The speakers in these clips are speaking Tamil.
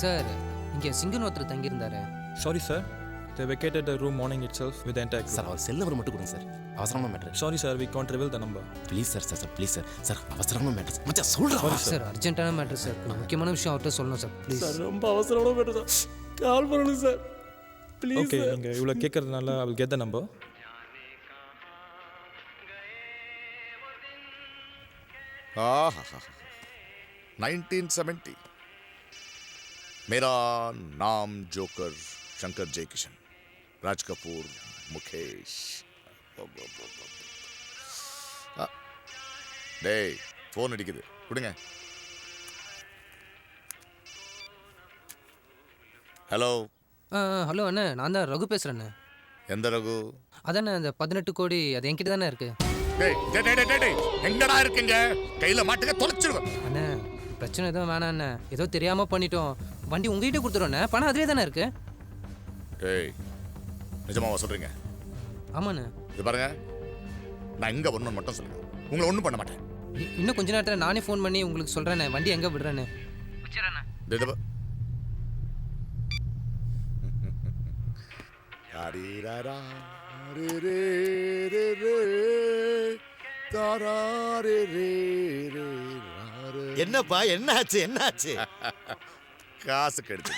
சார் இங்கே சிங்கன் ஒருத்தர் தங்கியிருந்தாரு. Sorry sir, they vacated the room morning itself with the entire crew. Sir அவர் செல் நம்பர் மட்டும் கொடுங்க சார், அவசரமான matter. Sorry sir, we can't reveal the number. Please sir sir please sir sir அவசரமான மேட்ரு மச்சான் சொல்கிறேன் சார் அர்ஜென்ட்டான மேட்ரு சார், முக்கியமான விஷயம் அவர்கிட்ட சொல்லணும் சார் ப்ளீஸ். சார் ரொம்ப அவசரமான மேட்ரு சார், கால் பண்ணணும் சார் ப்ளீஸ். Okay, நீங்கள் இவ்வளோ கேட்கறதுனால I will get the number. आहा 1970 मेरा नाम जोकर शंकर जय किशन राज कपूर मुकेश டேய் ஃபோன் அடிக்குது கொடுங்க. ஹலோ ஹலோ அண்ணே, நான் தான் ரகு பேசுகிறேண்ணே. எந்த ரகு? அதானே அந்த 18 கோடி அது என்கிட்ட தானே இருக்கு. டேய் டேய் டேய் டேய் எங்கடா இருக்கீங்க? கையில மாட்டுக்க தொலைச்சிடுவேன். அண்ணே பிரச்சனை எதுவும் வேணாம் அண்ணே, ஏதோ தெரியாமல் பண்ணிட்டோம். வண்டி உங்ககிட்ட கொடுத்துருவோண்ணே, பணம் அதிலே தானே இருக்கு. டேய் நிஜமாவா சொல்றீங்க? ஆமாண்ணே. இது பாருங்க, நான் எங்க வரணும்னு மட்டும் சொல்லுங்க, உங்களை ஒன்றும் பண்ண மாட்டேன். இன்னும் கொஞ்ச நேரத்தில் நானே ஃபோன் பண்ணி உங்களுக்கு சொல்கிறேண்ணே வண்டி எங்கே விடுறேன்னு. வச்சுறேண்ணே. என்னப்பா என்னாச்சு என்னாச்சு? காசு கெடுத்து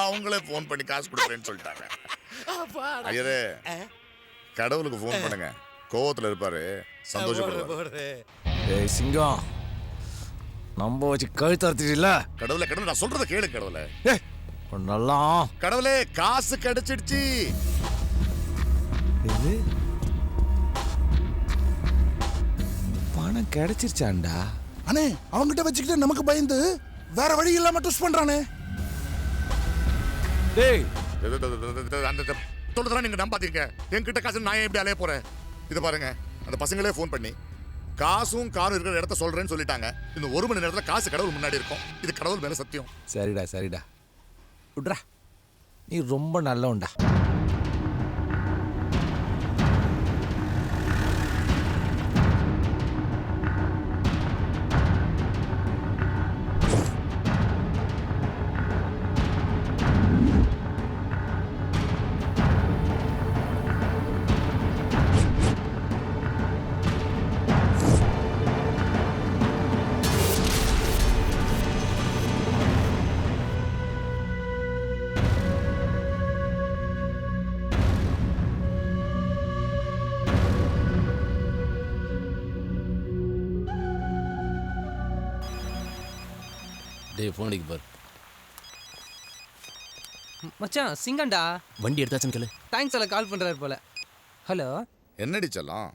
அவங்களே ஃபோன் பண்ணி காசு கொடுக்குறேன்னு சொல்லிட்டாங்க. ஐயரே கடவுளுக்கு ஃபோன் பண்ணுங்க, கோவத்தில் இருப்பாரு, சந்தோஷப்படுவாரு. ஏய் சிங்கம், நம்ப வச்சு கழுத்தறுத்தில. கடவுளே கடவுளே நான் சொல்றத கேளு கடவுளே. நல்லா கடவுளே காசு கிடைச்சிடுச்சு. இது பணம் கிடைச்சிருச்சாண்டா. அண்ணே அவங்கிட்ட வச்சுக்கிட்டு நமக்கு பயந்து வேற வழி இல்லாம ட்விஸ்ட் பண்றானே. டேய் அந்த சொல்றதெல்லாம் நீங்க நம்பாதீங்க. என்கிட்ட காசு நான் எப்படி அலைய போறேன்? இதை பாருங்க, அந்த பசங்களே ஃபோன் பண்ணி காசும் காரும் இருக்கிற இடத்த சொல்றேன்னு சொல்லிட்டாங்க. இந்த 1 மணி நேரத்தில் காசு கடவுள் முன்னாடி இருக்கும். இது கடவுள் மேல சத்தியம். சரிடா சரிடா விட்றா, நீ ரொம்ப நல்லவன்டா. டேய் ஃபோன் அடிக்க பாரு. மச்சான் சிங்கண்டா. வண்டி எடுத்தாச்சுன்னு கேளு. தேங்க்ஸ் எல்லாம் கால் பண்ணுறாரு போல. ஹலோ என்னடி செல்லம்,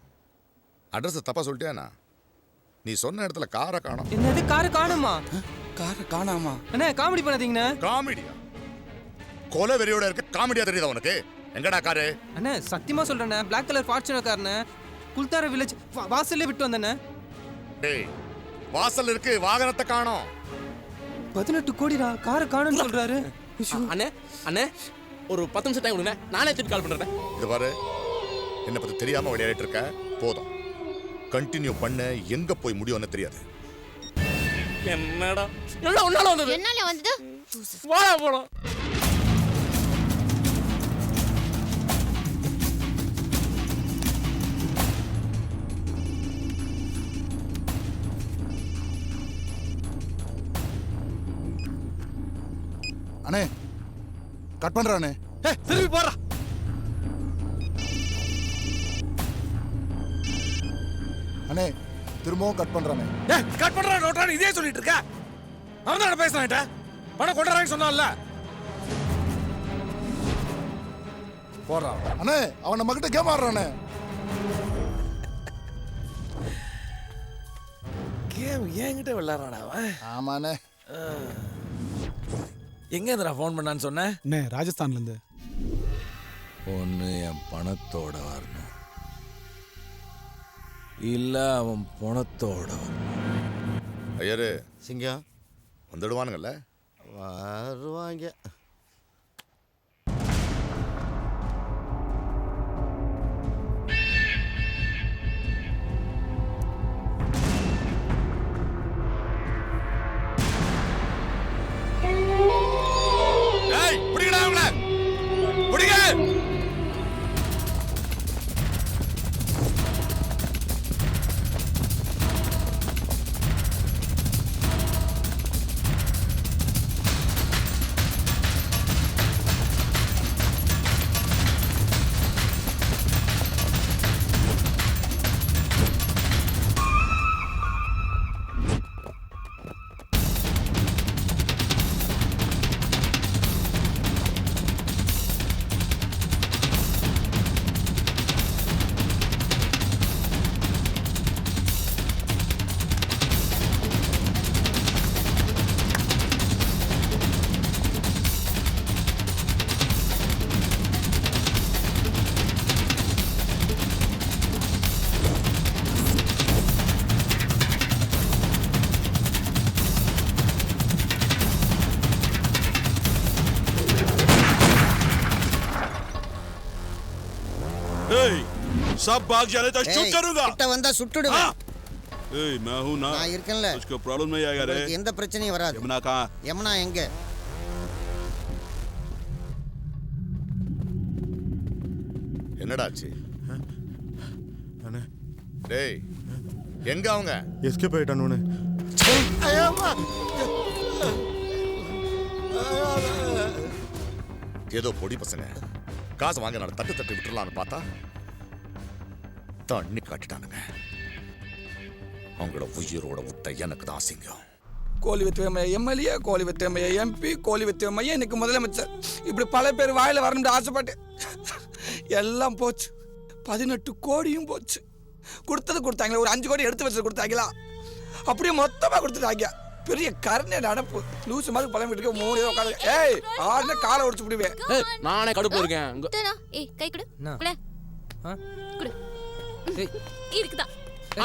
அட்ரஸ் தப்பா சொல்லிட்டேனா? நீ சொன்ன இடத்துல காரை காணோம். என்னது காரு காணுமா? காரை காணாமா? அண்ணே காமெடி பண்ணாதீங்கண்ணே. காமெடியா? கொலை வெறியோட இருக்க காமெடியா தெரியுதா உனக்கு? எங்கடா காரு? அண்ணே சத்தியமா சொல்றேண்ணே, பிளாக் கலர் ஃபார்ச்சுனர் காரண்ணே, குல்தார வில்லேஜ் வாசல்லே விட்டு வந்தேண்ணே. டேய் வாசல் இருக்கு, வாகனத்தை காணோம். 18 கோடிடா, காரை காணும்னு சொல்றாரு. அண்ணே அண்ணே ஒரு 10 நிமிஷம் டைம் கொடுங்க, நானே திருப்பி கால் பண்ணுறேன். இது பாரு, என்னை பத்தி தெரியாம விளையாடிட்டு இருக்க, போதும். கண்டினியூ பண்ண, எங்க போய் முடியும்னு தெரியாது. என்னடா என்ன ஒன்னால வந்தது? என்னால வந்தது? வாடா போலாம். அண்ணே கட் பண்றானே. திருப்பி போறா. அண்ணே திரும்பவும் கட் பண்றானே. கட் பண்றா நோட்டான்னு இதே சொல்லிட்டு இருக்க. அவன் தான் பேசுறான்டா, பணம் கொண்டாடுறான்னு சொன்னான்ல. போறான். அண்ணே அவன் நம்ம கிட்ட கேம் ஆடுறானே. கேம் என்கிட்ட விளையாடுறான் அவன். ஆமாண்ணே. எங்க இருந்துடா ஃபோன் பண்ணான்னு சொன்னேன்? அண்ணே ராஜஸ்தான்ல இருந்து. ஒன்று என் பணத்தோட வரணும், இல்ல அவன் பணத்தோட வரணும். ஐயரு சிங்கம் வந்துடுவானுங்கல்ல? வருவாங்க. सब भाग जाने तो शूट करूंगा கிட்ட வந்தா சுட்டுடுவேன் ए मैं हूं ना நான் இருக்கேன்ல उसको प्रॉब्लम नहीं आएगा रे உங்களுக்கு எந்த பிரச்சனையும் வராது यमुना कहां யமுனா எங்க என்னடாச்சு டேய் எங்க அவங்க எஸ்கேப் ஆயிட்டானு ஏதோ பொடி பசங்க காசு வாங்க நான் தட்டு தட்டு விட்டுறலாம்னு பார்த்தா தண்ணி காட்டிட்டானுங்க அவங்கள உயிரோட விட்ட எனக்கு தான் அசிங்கம் கோழி வித்துவமைய எம்எல்ஏ கோழி வித்துவமைய எம்பி கோழி வித்துவமைய எனக்கு முதலமைச்சர் இப்படி பல பேர் வாயில வரணும்னு ஆசைப்பட்டேன் எல்லாம் போச்சு 18 கோடியும் போச்சு கொடுத்தது கொடுத்தாங்களே ஒரு 5 கோடி எடுத்து வச்சு கொடுத்தாங்களா அப்படியே மொத்தமா கொடுத்துட்டாங்க பெரிய கருணை நடப்பு லூசு மாதிரி பழம் வீட்டுக்கு 3 உட்காந்து ஏய் ஆடுன காலை ஒடிச்சு விடுவேன் நானே கடுப்பு இருக்கேன் ஏய் கை கொடு என்ன? கொடு ஆ? கொடு ஏய், இருக்குதா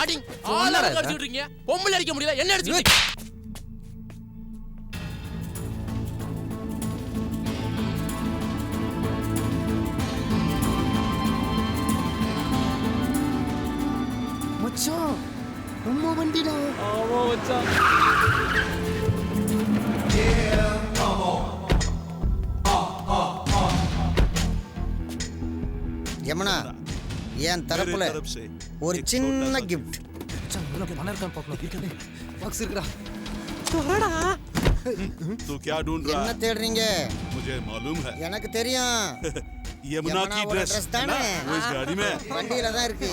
ஆடி ஆள அடிச்சு விட்டுறீங்க பொம்பளை அடிக்க முடியல என்ன அடிச்சு மச்சான் நம்ம வண்டிடா. ஆமா மச்சான் யமுனா என் தரப்புல तरफ से ஒரு சின்ன கிஃப்ட் மச்சான் உள்ள பணம் இருக்கான்னு பார்க்கணும். பாக்ஸ் இருக்குடா. तू क्या ढूंढ रहा என்ன है தேடுறீங்க मुझे मालूम है எனக்கு தெரியும் यमुना की यमुना ड्रेस ड्रेस है ना தானே? वो इस गाड़ी में வண்டியில தான் இருக்கு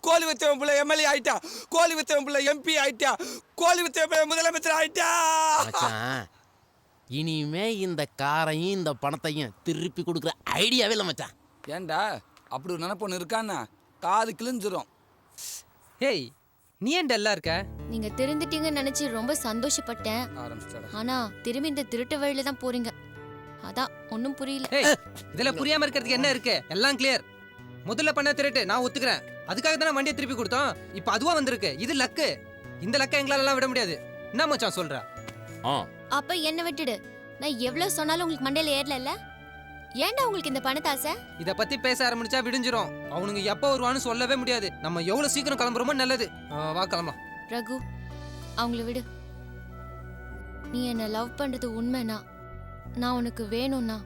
கோழி வித்தவன் பிள்ளை எம்எல்ஏ ஆயிட்டா கோழி வித்தவன் பிள்ளை எம்பி ஆயிட்டா கோழி வித்தவன் பிள்ளை முதலமைச்சர் ஆயிட்டா மச்சான் இனிமே இந்த காரையும் இந்த பணத்தையும் திருப்பி கொடுக்குற ஐடியாவே இல்லை மச்சான் ஏன்டா அப்படி ஒரு நினைப்பு ஒன்று இருக்கான்னா காது கிழிஞ்சிரும் ஏய் நீ ஏன் டல்லா இருக்க? நீங்க திருந்துட்டீங்கன்னு நினைச்சு ரொம்ப சந்தோஷப்பட்டேன் ஆரம்பிச்சிட்டா ஆனா திரும்பி இந்த திருட்டு வழியில தான் போறீங்க அதான் ஒன்னும் புரியல ஏய் இதுல புரியாம இருக்கிறதுக்கு என்ன இருக்கு? எல்லாம் கிளியர். முதல்ல பண்ண திருட்டு நான் ஒத்துக்கிறேன். அதுக்காக தானே வண்டியை திருப்பி கொடுத்தோம். இப்போ அதுவா வந்திருக்கு. இது லக்கு. இந்த லக்கை எங்களால எல்லாம் விட முடியாது. என்ன மச்சான் சொல்ற? அப்ப என்ன விட்டுடு. நான் எவ்வளவு சொன்னாலும் உங்களுக்கு மண்டையில ஏறல. ஏன்டா உங்களுக்கு இந்த பணத்தாசை? இத பத்தி பேச ஆரம்பிச்சா விடிஞ்சிரும். அவனுங்க எப்ப வருவான்னு சொல்லவே முடியாது. நம்ம எவ்வளவு சீக்கிரம் கிளம்புறோமோ நல்லது. வா கிளம்பலாம். ரகு அவங்கள விடு. நீ என்ன லவ் பண்றது உண்மைனா நான் உனக்கு வேணும்னா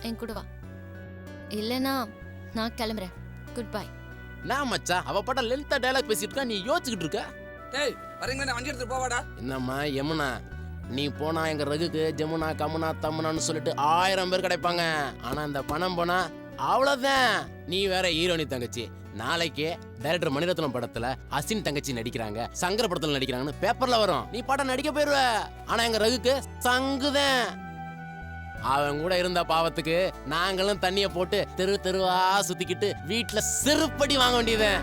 என் கூட வா. இல்லனா நான் கிளம்புறேன். Good bye. நான் மச்சான் அவ பட்ட லென்த்தா டயலாக் பேசிட்டு இருக்கா நீ யோசிச்சுக்கிட்டு இருக்க டேய் வரீங்களா வண்டி எடுத்து போவாடா என்னம்மா யமுனா நீ போனா எங்க ரகுக்கு ஜமுனா கமுனா தம்முனான்னு சொல்லிட்டு 1000 பேர் கிடைப்பாங்க ஆனா இந்த பணம் போனா அவ்வளவுதான் நீ வேற ஹீரோனி தங்கச்சி நாளைக்கு டைரக்டர் மணிரத்னம் படத்துல அசின் தங்கச்சி நடிக்கிறாங்க சங்கர படத்துல நடிக்கிறாங்கன்னு பேப்பர்ல வரும் நீ படம் நடிக்க போயிருவ ஆனா எங்க ரகுக்கு சங்குதான் அவன் கூட இருந்த பாவத்துக்கு நாங்களும் தண்ணிய போட்டு தெரு தெருவா சுத்திக்கிட்டு வீட்டுல செருப்படி வாங்க வேண்டியதுதான்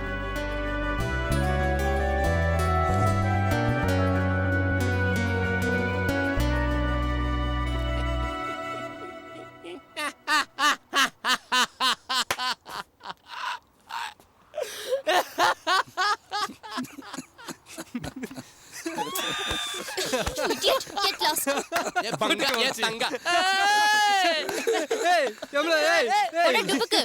Idiot, get lost. ஏ பங்க ஏ தங்க ஏய் எவ்வளவு ஏய் ஒரே டுபுக்கு.